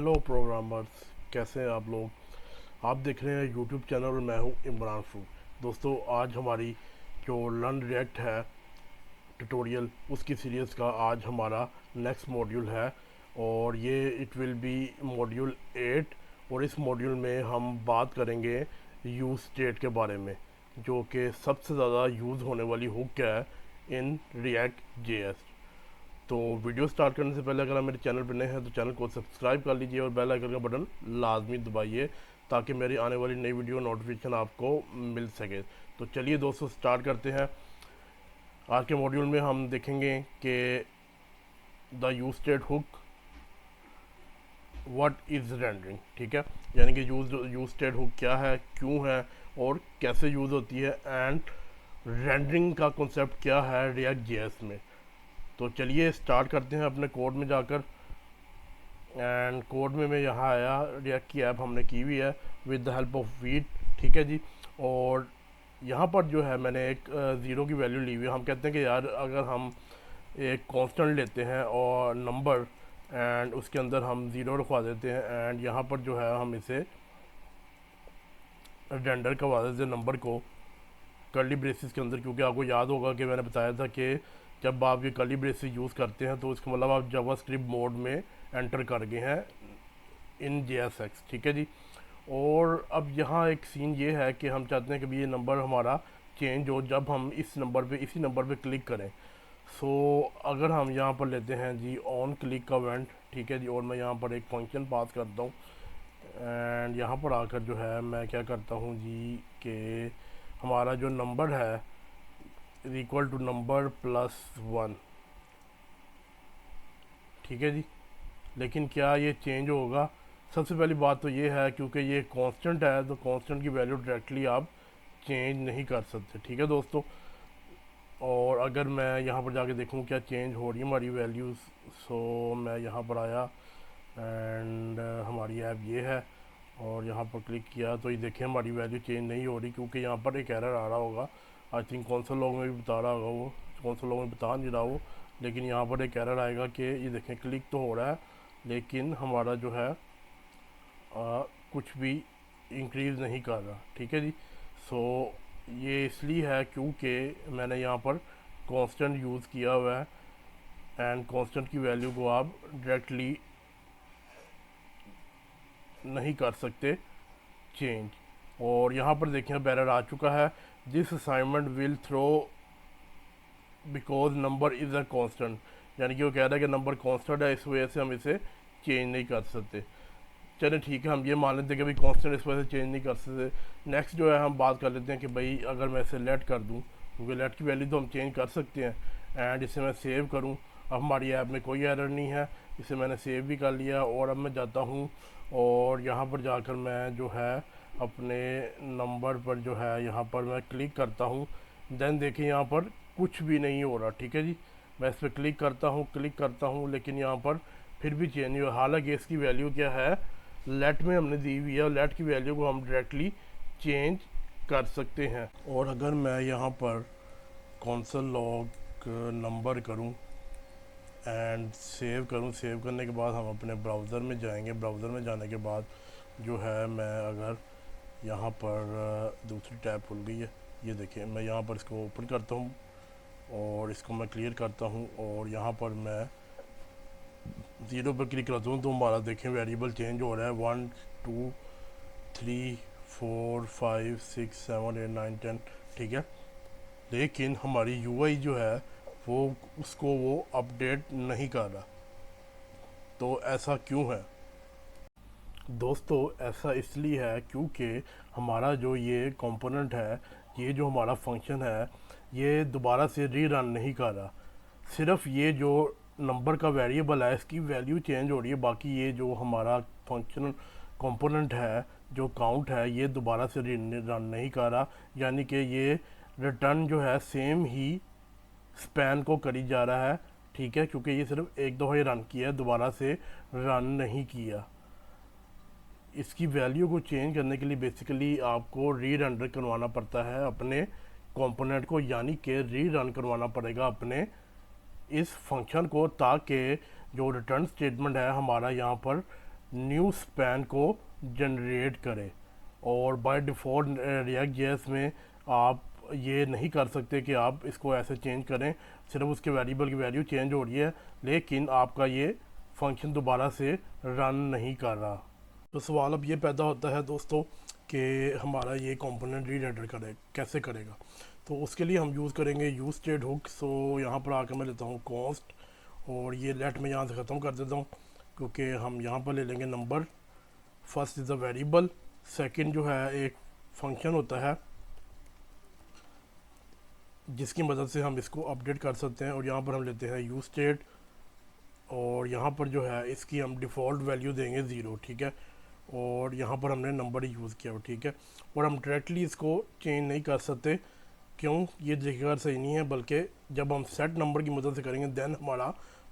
Hello programmers, कैसे हैं आप लोग। आप देख रहे हैं यूट्यूब चैनल और मैं हूं इमरान फरूक। दोस्तों, आज हमारी जो लर्न रिएक्ट है ट्यूटोरियल, उसकी सीरीज़ का आज हमारा नेक्स्ट मॉड्यूल है और ये इट विल बी मॉड्यूल 8। और इस मॉड्यूल में हम बात करेंगे यूज स्टेट के बारे में, जो कि सबसे ज़्यादा यूज़ होने वाली हुक है इन रिएक्ट जेएस। तो वीडियो स्टार्ट करने से पहले अगर आप मेरे चैनल पर नए हैं तो चैनल को सब्सक्राइब कर लीजिए और बेल आइकन का बटन लाजमी दबाइए ताकि मेरी आने वाली नई वीडियो नोटिफिकेशन आपको मिल सके। तो चलिए दोस्तों, स्टार्ट करते हैं। आज के मॉड्यूल में हम देखेंगे कि the use state hook what is rendering. ठीक है, यानी कि यूज स्टेट हुक क्या है, क्यों है और कैसे यूज़ होती है, एंड रेंडरिंग का कॉन्सेप्ट क्या है रिएक्ट जेएस में। तो चलिए स्टार्ट करते हैं अपने कोड में जाकर। एंड कोड में मैं यहाँ आया, रिएक्ट की ऐप हमने की हुई है with the help of wheat. ठीक है जी। और यहाँ पर जो है मैंने एक ज़ीरो की वैल्यू ली हुई है। हम कहते हैं कि यार अगर हम एक कांस्टेंट लेते हैं और नंबर एंड उसके अंदर हम ज़ीरो रखवा देते हैं एंड यहाँ पर जो है हम इसे रेंडर करवा देते हैं नंबर को कर्ली ब्रेसिस के अंदर, क्योंकि आपको याद होगा कि मैंने बताया था कि जब आप ये कर्ली ब्रेसिस यूज़ करते हैं तो इसका मतलब आप जावास्क्रिप्ट मोड में एंटर कर गए हैं इन JSX। ठीक है जी। और अब यहाँ एक सीन ये है कि हम चाहते हैं कि भी ये नंबर हमारा चेंज हो जब हम इसी नंबर पे क्लिक करें। सो अगर हम यहाँ पर लेते हैं जी ऑन क्लिक का इवेंट। ठीक है जी। और मैं यहाँ पर एक फंक्शन पास करता हूँ एंड यहाँ पर आकर जो है मैं क्या करता हूँ जी कि हमारा जो नंबर है is equal to number plus 1। ठीक है जी। लेकिन क्या ये चेंज होगा? सबसे पहली बात तो ये है क्योंकि ये कांस्टेंट है तो कांस्टेंट की वैल्यू डायरेक्टली आप चेंज नहीं कर सकते। ठीक है दोस्तों। और अगर मैं यहाँ पर जाके देखूँ क्या चेंज हो रही है हमारी वैल्यूज़, सो मैं यहाँ पर आया एंड हमारी ऐप ये है और यहाँ पर क्लिक किया तो ये देखें हमारी वैल्यू चेंज नहीं हो रही क्योंकि यहाँ पर एक एरर आ रहा होगा। आई थिंक कौन लोग में भी बता रहा होगा, वो कौन लोग में बता नहीं रहा वो, लेकिन यहाँ पर एक एरर आएगा कि ये देखें क्लिक तो हो रहा है लेकिन हमारा जो है कुछ भी इंक्रीज़ नहीं कर रहा। ठीक है जी। सो ये इसलिए है क्योंकि मैंने यहाँ पर कांस्टेंट यूज़ किया हुआ है एंड कांस्टेंट की वैल्यू को आप डायरेक्टली नहीं कर सकते चेंज। और यहाँ पर देखें अब एरर आ चुका है, this assignment will throw because number is a constant. यानी कि वो कह रहा है कि नंबर कांस्टेंट है, इस वजह से हम इसे चेंज नहीं कर सकते। चले ठीक है, हम ये मान लेते हैं कि भाई कांस्टेंट इस वजह से चेंज नहीं कर सकते। नेक्स्ट जो है हम बात कर लेते हैं कि भाई अगर मैं इसे लेट कर दूं, क्योंकि लेट की वैल्यू तो हम चेंज कर सकते हैं। एंड इसे मैं सेव करूं, अब हमारी ऐप में कोई एरर नहीं है, इसे मैंने सेव भी कर लिया। और अब मैं जाता हूं और यहाँ पर जाकर मैं जो है अपने नंबर पर जो है यहाँ पर मैं क्लिक करता हूँ। देन देखिए यहाँ पर कुछ भी नहीं हो रहा। ठीक है जी। मैं इस पर क्लिक करता हूँ लेकिन यहाँ पर फिर भी चेंज नहीं हुआ। हालांकि इसकी वैल्यू क्या है, लेट में हमने दी हुई है और लेट की वैल्यू को हम डायरेक्टली चेंज कर सकते हैं। और अगर मैं यहाँ पर कौंसल लॉग नंबर करूँ एंड सेव करूँ, सेव करने के बाद हम अपने ब्राउज़र में जाएंगे। ब्राउज़र में जाने के बाद जो है मैं अगर यहाँ पर दूसरी टैब खुल गई है, ये देखिए मैं यहाँ पर इसको ओपन करता हूँ और इसको मैं क्लियर करता हूँ और यहाँ पर मैं ज़ीरो पर क्लिक करता हूँ तो हमारा देखें वेरिएबल चेंज हो रहा है 1 2 3 4 5 6 7 8 9 10। ठीक है। लेकिन हमारी यूआई जो है वो उसको वो अपडेट नहीं कर रहा। तो ऐसा क्यों है दोस्तों? ऐसा इसलिए है क्योंकि हमारा जो ये कंपोनेंट है, ये जो हमारा फंक्शन है, ये दोबारा से रीरन नहीं कर रहा। सिर्फ ये जो नंबर का वेरिएबल है इसकी वैल्यू चेंज हो रही है, बाकी ये जो हमारा फंक्शन कंपोनेंट है जो काउंट है ये दोबारा से रन नहीं कर रहा। यानी कि ये रिटर्न जो है सेम ही स्पैन को करी जा रहा है। ठीक है, क्योंकि ये सिर्फ एक दफ़ा ही रन किया है, दोबारा से रन नहीं किया। इसकी वैल्यू को चेंज करने के लिए बेसिकली आपको री रेंडर करवाना पड़ता है अपने कंपोनेंट को, यानी कि री रन करवाना पड़ेगा अपने इस फंक्शन को, ताकि जो रिटर्न स्टेटमेंट है हमारा यहाँ पर न्यू स्पैन को जनरेट करे। और बाय डिफ़ॉल्ट रिएक्ट जेएस में आप ये नहीं कर सकते कि आप इसको ऐसे चेंज करें, सिर्फ उसके वेरिएबल की वैल्यू चेंज हो रही है लेकिन आपका ये फंक्शन दोबारा से रन नहीं कर रहा। तो सवाल अब ये पैदा होता है दोस्तों कि हमारा ये कंपोनेंट रीरेंडर करे कैसे करेगा। तो उसके लिए हम यूज़ करेंगे यूज स्टेट हुक। सो यहाँ पर आकर मैं लेता हूँ कॉन्स्ट और ये लेट में यहाँ से ख़त्म कर देता हूँ क्योंकि हम यहाँ पर ले लेंगे number. First is a variable, second जो है एक फंक्शन होता है जिसकी मदद से हम इसको अपडेट कर सकते हैं। और यहाँ पर हम लेते हैं यूज स्टेट और यहाँ पर जो है इसकी हम डिफ़ॉल्ट वैल्यू देंगे 0, ठीक है। और यहाँ पर हमने नंबर ही यूज़ किया, ठीक है। और हम डायरेक्टली इसको चेंज नहीं कर सकते, क्यों ये देखकर सही नहीं है, बल्कि जब हम सेट नंबर की मदद से करेंगे देन हमारा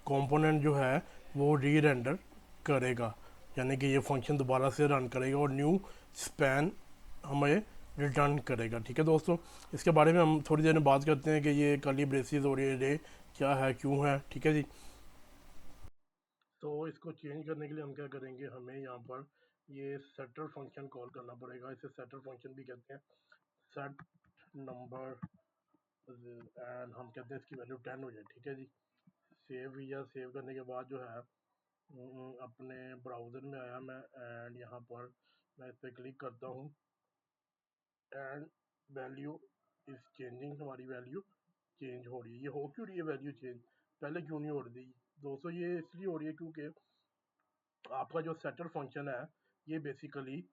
कंपोनेंट जो है वो री रेंडर करेगा, यानी कि ये फंक्शन दोबारा से रन करेगा और न्यू स्पैन हमें रिटर्न करेगा, ठीक है दोस्तों। इसके बारे में हम थोड़ी देर में बात करते हैं कि ये कर्ली ब्रेसेस और ये रे क्या है, क्यों है, ठीक है जी। तो इसको चेंज करने के लिए हम क्या करेंगे, हमें यहाँ पर ये सेटर फंक्शन कॉल करना पड़ेगा। इसे सेटर फंक्शन भी कहते हैं, सेट नंबर एंड हम कहते हैं इसकी वैल्यू 10 हो जाए, ठीक है जी। सेव या सेव करने के बाद जो है अपने ब्राउज़र में आया मैं एंड यहाँ पर मैं इस पर क्लिक करता हूँ एंड वैल्यू इज़ चेंजिंग, हमारी वैल्यू चेंज हो रही है। ये हो क्यों रही है वैल्यू चेंज, पहले क्यों नहीं हो रही दोस्तों? ये इसलिए हो रही है क्योंकि आपका जो सेटर फंक्शन है ये बेसिकली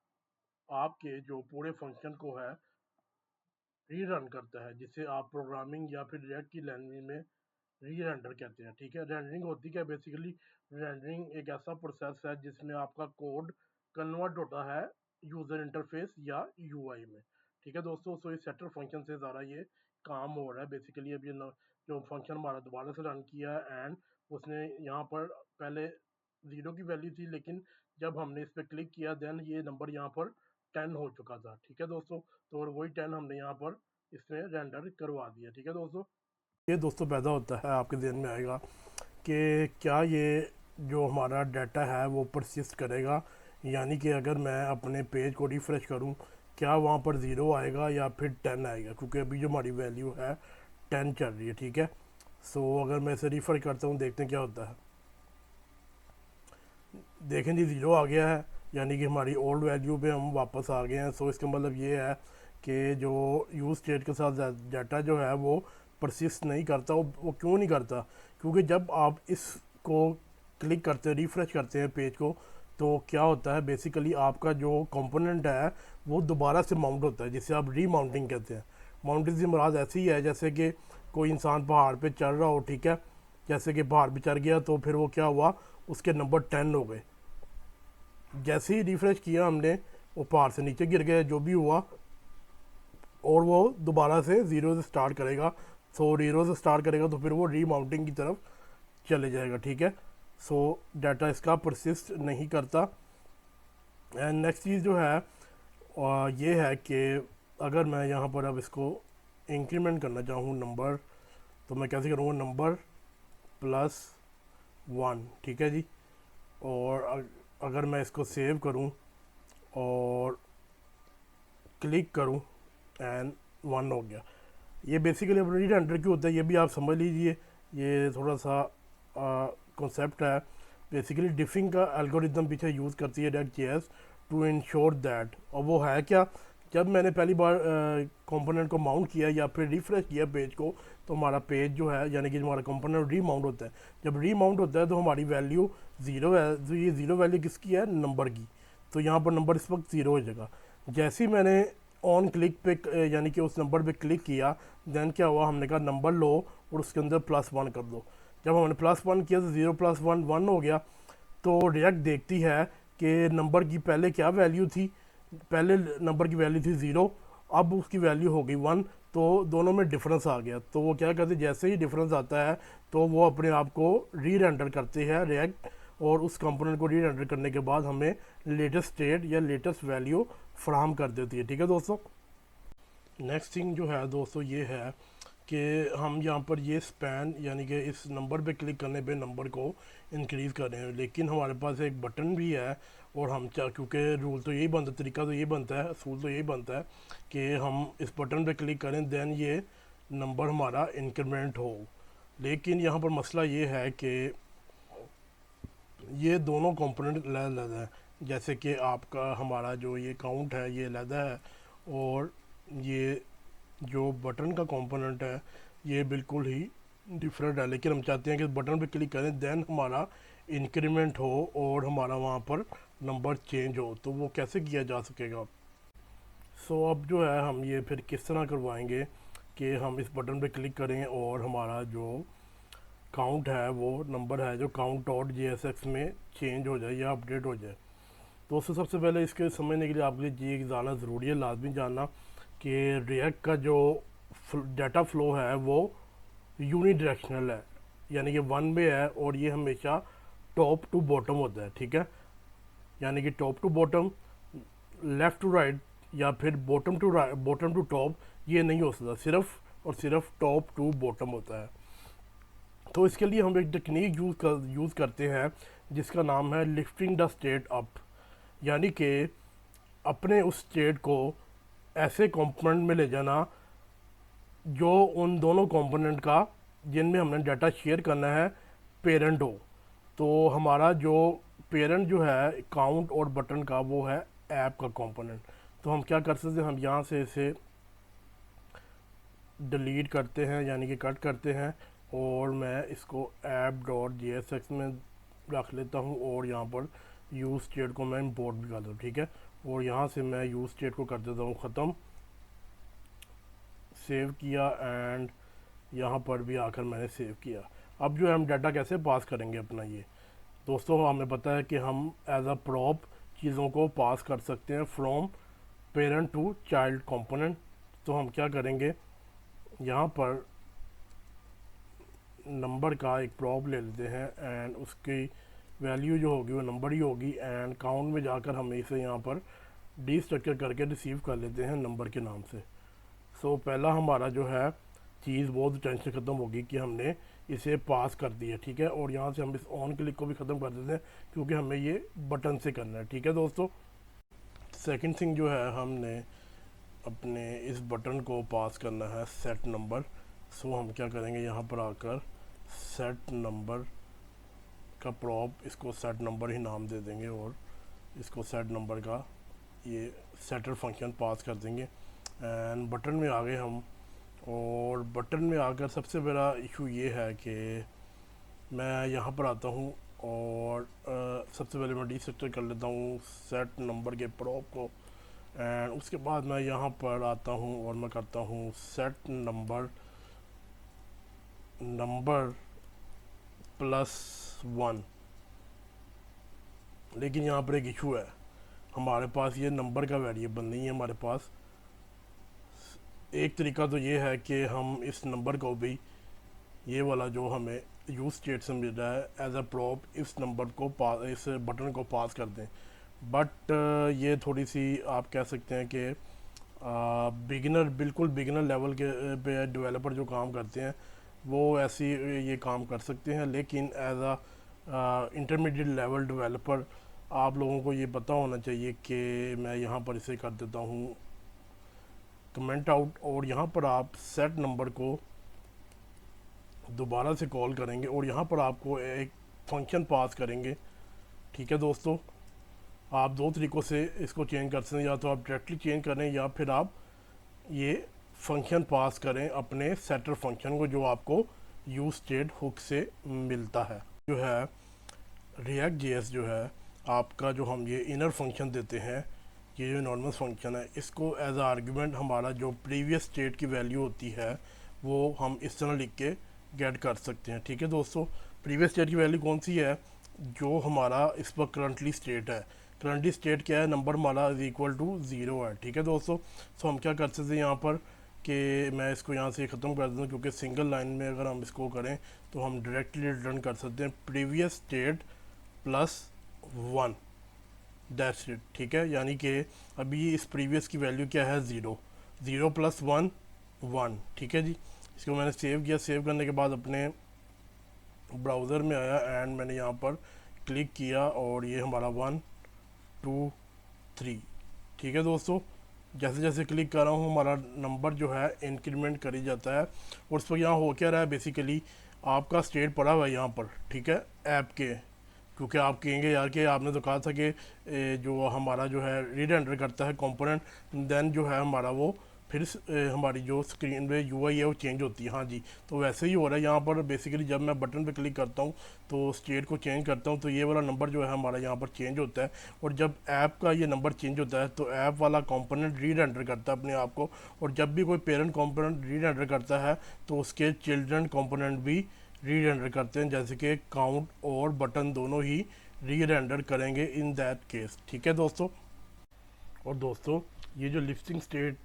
आपके जो पूरे फंक्शन को है री रन करता है, जिसे आप प्रोग्रामिंग या फिर रिएक्ट की लैंग्वेज में री रेंडर कहते हैं, ठीक है। रेंडरिंग होती क्या बेसिकली, रेंडरिंग एक ऐसा प्रोसेस है जिसमें आपका कोड कन्वर्ट होता है यूज़र इंटरफेस या यूआई में, ठीक है दोस्तों। सो इस सेटर फंक्शन से ज़्यादा ये काम हो रहा है बेसिकली। अब ये जो फंक्शन हमारा दोबारा से रन किया एंड उसने यहाँ पर पहले 0 की वैल्यू थी, लेकिन जब हमने इस पर क्लिक किया देन ये नंबर यहाँ पर 10 हो चुका था, ठीक है दोस्तों। तो और वही 10 हमने यहाँ पर इसमें रेंडर करवा दिया, ठीक है दोस्तों। ये दोस्तों पैदा होता है, आपके ध्यान में आएगा कि क्या ये जो हमारा डाटा है वो परसिस्ट करेगा, यानी कि अगर मैं अपने पेज को रिफ़्रेश करूं क्या वहाँ पर 0 आएगा या फिर 10 आएगा, क्योंकि अभी जो हमारी वैल्यू है 10 चल रही है, ठीक है। सो अगर मैं इसे रिफ़्रेश करता हूँ देखते हैं क्या होता है। देखें जी 0 आ गया है, यानी कि हमारी ओल्ड वैल्यू पे हम वापस आ गए हैं। सो इसका मतलब ये है कि जो यूज स्टेट के साथ डाटा जो है वो परसिस्ट नहीं करता। वो क्यों नहीं करता, क्योंकि जब आप इसको क्लिक करते हैं रिफ़्रेश करते हैं पेज को तो क्या होता है बेसिकली आपका जो कंपोनेंट है वो दोबारा से माउंट होता है, जिसे आप रीमाउंटिंग कहते हैं। माउंटिंग से मुराद ऐसी ही है जैसे कि कोई इंसान पहाड़ पे चढ़ रहा हो, ठीक है। जैसे कि पहाड़ पे चढ़ गया तो फिर वो क्या हुआ, उसके नंबर 10 हो गए। जैसे ही रिफ़्रेश किया हमने वो पहाड़ से नीचे गिर गया, जो भी हुआ, और वो दोबारा से 0 से स्टार्ट करेगा। सो 0 से स्टार्ट करेगा तो फिर वो रीमाउंटिंग की तरफ चले जाएगा, ठीक है। सो डाटा इसका परसिस्ट नहीं करता। एंड नेक्स्ट चीज़ जो है ये है कि अगर मैं यहाँ पर अब इसको इंक्रीमेंट करना चाहूँ नंबर, तो मैं कैसे करूँगा, नंबर प्लस 1, ठीक है जी। और अगर मैं इसको सेव करूं और क्लिक करूं एंड 1 हो गया। ये बेसिकली अपना री रेंडर क्यों होता है ये भी आप समझ लीजिए, ये थोड़ा सा कॉन्सेप्ट है। बेसिकली डिफिंग का एल्गोरिदम पीछे यूज़ करती है React JS to ensure that, और वो है क्या, जब मैंने पहली बार कंपोनेंट को माउंट किया या फिर रिफ़्रेश किया पेज को तो हमारा पेज जो है यानी कि हमारा कंपोनेंट रीमाउंट होता है। जब रीमाउंट होता है तो हमारी वैल्यू 0 है, तो ये 0 वैल्यू किसकी है, नंबर की। तो यहाँ पर नंबर इस वक्त 0 हो जाएगा। जैसे ही मैंने ऑन क्लिक पे यानी कि उस नंबर पे क्लिक किया देन क्या हुआ, हमने कहा नंबर लो और उसके अंदर +1 कर दो। जब हमने +1 किया तो 0 + 1 1 हो गया। तो रिएक्ट देखती है कि नंबर की पहले क्या वैल्यू थी, पहले नंबर की वैल्यू थी 0, अब उसकी वैल्यू हो गई 1, तो दोनों में डिफरेंस आ गया। तो वो क्या करते, जैसे ही डिफरेंस आता है तो वो अपने आप को री रेंडर करते हैं रिएक्ट, और उस कंपोनेंट को री रेंडर करने के बाद हमें लेटेस्ट स्टेट या लेटेस्ट वैल्यू फराहम कर देती है, ठीक है दोस्तों। नेक्स्ट थिंग जो है दोस्तों ये है कि हम यहाँ पर ये स्पैन यानी कि इस नंबर पे क्लिक करने पे नंबर को इंक्रीज़ कर रहे हैं, लेकिन हमारे पास एक बटन भी है और हम क्योंकि रूल तो यही बनता, तरीका तो यही बनता है, असूल तो यही बनता है कि हम इस बटन पे क्लिक करें देन ये नंबर हमारा इंक्रीमेंट हो। लेकिन यहाँ पर मसला ये है कि ये दोनों कंपोनेंट अलग-अलग हैं। जैसे कि आपका हमारा जो ये काउंट है ये अलग है, और ये जो बटन का कंपोनेंट है ये बिल्कुल ही डिफरेंट है। लेकिन हम चाहते हैं कि बटन पे क्लिक करें देन हमारा इंक्रीमेंट हो और हमारा वहाँ पर नंबर चेंज हो। तो वो कैसे किया जा सकेगा? अब जो है हम ये फिर किस तरह करवाएंगे कि हम इस बटन पे क्लिक करें और हमारा जो काउंट है, वो नंबर है जो काउंट डॉट JSX में चेंज हो जाए या अपडेट हो जाए। दोस्तों सबसे पहले इसके समझने के लिए आपके लिए ये जानना ज़रूरी है, लाजमी जानना कि रिएक्ट का जो डाटा फ्लो है वो यूनी डायरेक्शनल है, यानी कि वन वे है, और ये हमेशा टॉप टू बॉटम होता है। ठीक है, यानी कि top to bottom, left to right या फिर बॉटम टू टॉप ये नहीं हो सकता, सिर्फ और सिर्फ टॉप टू बॉटम होता है। तो इसके लिए हम एक टेक्निक यूज़ करते हैं जिसका नाम है लिफ्टिंग द स्टेट अप, यानी कि अपने उस स्टेट को ऐसे कंपोनेंट में ले जाना जो उन दोनों कंपोनेंट का जिनमें हमने डाटा शेयर करना है पेरेंट हो। तो हमारा जो पेरेंट जो है काउंट और बटन का वो है ऐप का कंपोनेंट। तो हम क्या कर सकते हैं, हम यहाँ से इसे डिलीट करते हैं यानी कि कट करते हैं, और मैं इसको app.jsx में रख लेता हूँ और यहाँ पर यूज़ स्टेट को मैं इंपोर्ट भी कर दूँ। ठीक है, और यहाँ से मैं यूज़ स्टेट को कर देता हूँ ख़त्म, सेव किया, एंड यहाँ पर भी आकर मैंने सेव किया। अब जो है हम डाटा कैसे पास करेंगे अपना, ये दोस्तों हमें पता है कि हम एज अ प्रॉप चीज़ों को पास कर सकते हैं from parent to child component. तो हम क्या करेंगे, यहाँ पर नंबर का एक प्रॉप ले लेते हैं एंड उसकी वैल्यू जो होगी वो नंबर ही होगी, एंड काउंट में जाकर हम इसे यहाँ पर डी स्ट्रक्चर करके रिसीव कर लेते हैं नंबर के नाम से। पहला हमारा जो है चीज़ बहुत टेंशन ख़त्म होगी कि हमने इसे पास कर दिया। ठीक है, और यहाँ से हम इस ऑन क्लिक को भी ख़त्म कर देते हैं क्योंकि हमें ये बटन से करना है। ठीक है दोस्तों, सेकंड थिंग जो है हमने अपने इस बटन को पास करना है सेट नंबर। हम क्या करेंगे, यहाँ पर आकर सेट नंबर का प्रॉप, इसको सेट नंबर ही नाम दे देंगे और इसको सेट नंबर का ये सेटर फंक्शन पास कर देंगे। एंड बटन में आ गए हम, और बटन में आकर सबसे बड़ा इशू ये है कि मैं यहाँ पर आता हूँ और सबसे पहले मैं डिस्ट्रक्चर कर लेता हूँ सेट नंबर के प्रॉप को, एंड उसके बाद मैं यहाँ पर आता हूँ और मैं करता हूँ सेट नंबर +1। लेकिन यहाँ पर एक इशू है, हमारे पास ये नंबर का वेरिएबल नहीं है। हमारे पास एक तरीका तो ये है कि हम इस नंबर को भी, ये वाला जो हमें यूज स्टेट से मिल रहा है एज अ प्रॉप, इस नंबर को इस बटन को पास कर दें। बट ये थोड़ी सी आप कह सकते हैं कि बिल्कुल बिगिनर लेवल के पे डेवलपर जो काम करते हैं वो ऐसी ये काम कर सकते हैं, लेकिन as a intermediate level developer आप लोगों को ये पता होना चाहिए कि मैं यहाँ पर इसे कर देता हूँ कमेंट आउट, और यहाँ पर आप सेट नंबर को दोबारा से कॉल करेंगे और यहाँ पर आपको एक फंक्शन पास करेंगे। ठीक है दोस्तों, आप दो तरीक़ों से इसको चेंज कर सकते हैं, या तो आप डायरेक्टली चेंज करें या फिर आप ये फंक्शन पास करें अपने सेटर फंक्शन को जो आपको यूज स्टेट हुक से मिलता है। जो है रिएक्ट JS जो है आपका, जो हम ये इनर फंक्शन देते हैं, ये जो नॉर्मल फंक्शन है, इसको एज आर्गुमेंट हमारा जो प्रीवियस स्टेट की वैल्यू होती है वो हम इस तरह लिख के गेट कर सकते हैं। ठीक है दोस्तों, प्रीवियस स्टेट की वैल्यू कौन सी है, जो हमारा इस पर करंटली स्टेट है। करंटली स्टेट क्या है, नंबर हमारा इज इक्वल टू 0 है। ठीक है दोस्तों, हम क्या कर सकते हैं यहाँ पर कि मैं इसको यहाँ से ख़त्म कर देता हूँ, क्योंकि सिंगल लाइन में अगर हम इसको करें तो हम डायरेक्टली रिटर्न कर सकते हैं प्रीवियस स्टेट +1, दैट्स इट। ठीक है, यानी कि अभी इस प्रीवियस की वैल्यू क्या है, 0 + 1 1। ठीक है जी, इसको मैंने सेव किया। सेव करने के बाद अपने ब्राउज़र में आया एंड मैंने यहाँ पर क्लिक किया और ये हमारा 1 2 3, ठीक है दोस्तों। जैसे जैसे क्लिक कर रहा हूँ हमारा नंबर जो है इंक्रीमेंट कर ही जाता है। और उस पर यहाँ हो क्या रहा है, बेसिकली आपका स्टेट पड़ा हुआ है यहाँ पर, ठीक है, ऐप के। क्योंकि आप कहेंगे यार कि आपने तो कहा था कि जो हमारा जो है रीड एंटर करता है कंपोनेंट, देन जो है हमारा वो फिर हमारी जो स्क्रीन पे यूआई है वो चेंज होती है। हाँ जी, तो वैसे ही हो रहा है यहाँ पर। बेसिकली जब मैं बटन पे क्लिक करता हूँ तो स्टेट को चेंज करता हूँ तो ये वाला नंबर जो है हमारा यहाँ पर चेंज होता है। और जब ऐप का ये नंबर चेंज होता है तो ऐप वाला कंपोनेंट रीड एंटर करता है अपने आप को। और जब भी कोई पेरेंट कंपोनेंट रीड एंटर करता है तो उसके चिल्ड्रन कंपोनेंट भी रीड एंटर करते हैं, जैसे कि काउंट और बटन दोनों ही रीड एंटर करेंगे इन दैट केस, ठीक है दोस्तों। और दोस्तों ये जो लिस्टिंग स्टेट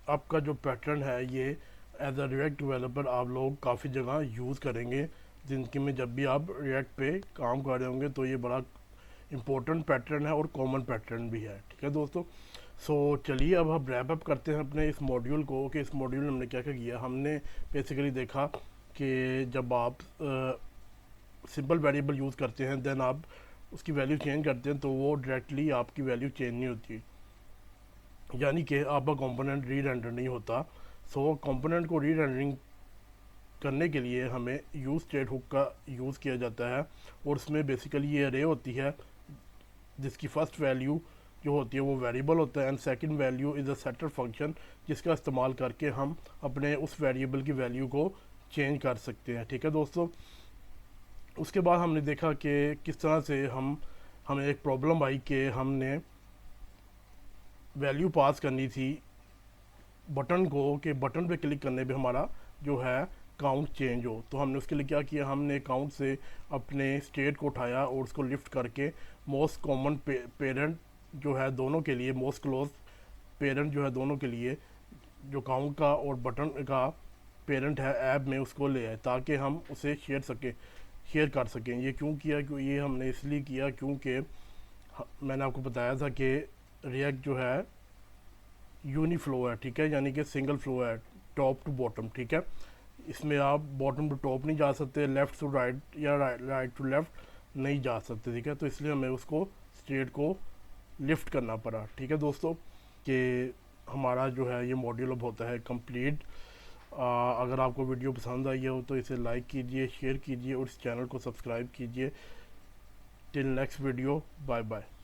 आपका जो पैटर्न है ये एज अ रिएक्ट डेवलपर आप लोग काफ़ी जगह यूज़ करेंगे ज़िंदगी में। जब भी आप रिएक्ट पे काम कर रहे होंगे तो ये बड़ा इम्पोर्टेंट पैटर्न है और कॉमन पैटर्न भी है, ठीक है दोस्तों। सो चलिए अब हम रैप अप करते हैं अपने इस मॉड्यूल को कि इस मॉड्यूल में हमने क्या क्या किया। हमने बेसिकली देखा कि जब आप सिंपल वेरिएबल यूज़ करते हैं देन आप उसकी वैल्यू चेंज करते हैं तो वो डायरेक्टली आपकी वैल्यू चेंज नहीं होती, यानी कि आपका कंपोनेंट री रेंडर नहीं होता। सो कंपोनेंट को री रेंडरिंग करने के लिए हमें यूज स्टेट हुक का यूज़ किया जाता है। और उसमें बेसिकली ये अरे होती है जिसकी फर्स्ट वैल्यू जो होती है वो वेरिएबल होता है and second value is a shutter function, जिसका इस्तेमाल करके हम अपने उस वेरिएबल की वैल्यू को चेंज कर सकते हैं, ठीक है दोस्तों। उसके बाद हमने देखा कि किस तरह से हमें एक प्रॉब्लम आई कि हमने वैल्यू पास करनी थी बटन को, कि बटन पे क्लिक करने पे हमारा जो है काउंट चेंज हो। तो हमने उसके लिए क्या किया, हमने काउंट से अपने स्टेट को उठाया और उसको लिफ्ट करके मोस्ट कॉमन पेरेंट जो है दोनों के लिए, मोस्ट क्लोज पेरेंट जो है दोनों के लिए, जो काउंट का और बटन का पेरेंट है ऐप में, उसको ले आए ताकि हम उसे शेयर कर सकें। ये क्यों किया, क्यों ये हमने इसलिए किया क्योंकि मैंने आपको बताया था कि रिएक्ट जो है यूनी फ्लो है, ठीक है, यानी कि सिंगल फ्लो है टॉप टू बॉटम, ठीक है। इसमें आप बॉटम टू टॉप नहीं जा सकते, लेफ़्ट टू राइट या राइट टू लेफ़्ट नहीं जा सकते, ठीक है। तो इसलिए हमें उसको स्टेट को लिफ्ट करना पड़ा, ठीक है दोस्तों, कि हमारा जो है ये मॉड्यूल अब होता है कंप्लीट। अगर आपको वीडियो पसंद आई हो तो इसे लाइक कीजिए, शेयर कीजिए और इस चैनल को सब्सक्राइब कीजिए। Till next video, bye bye.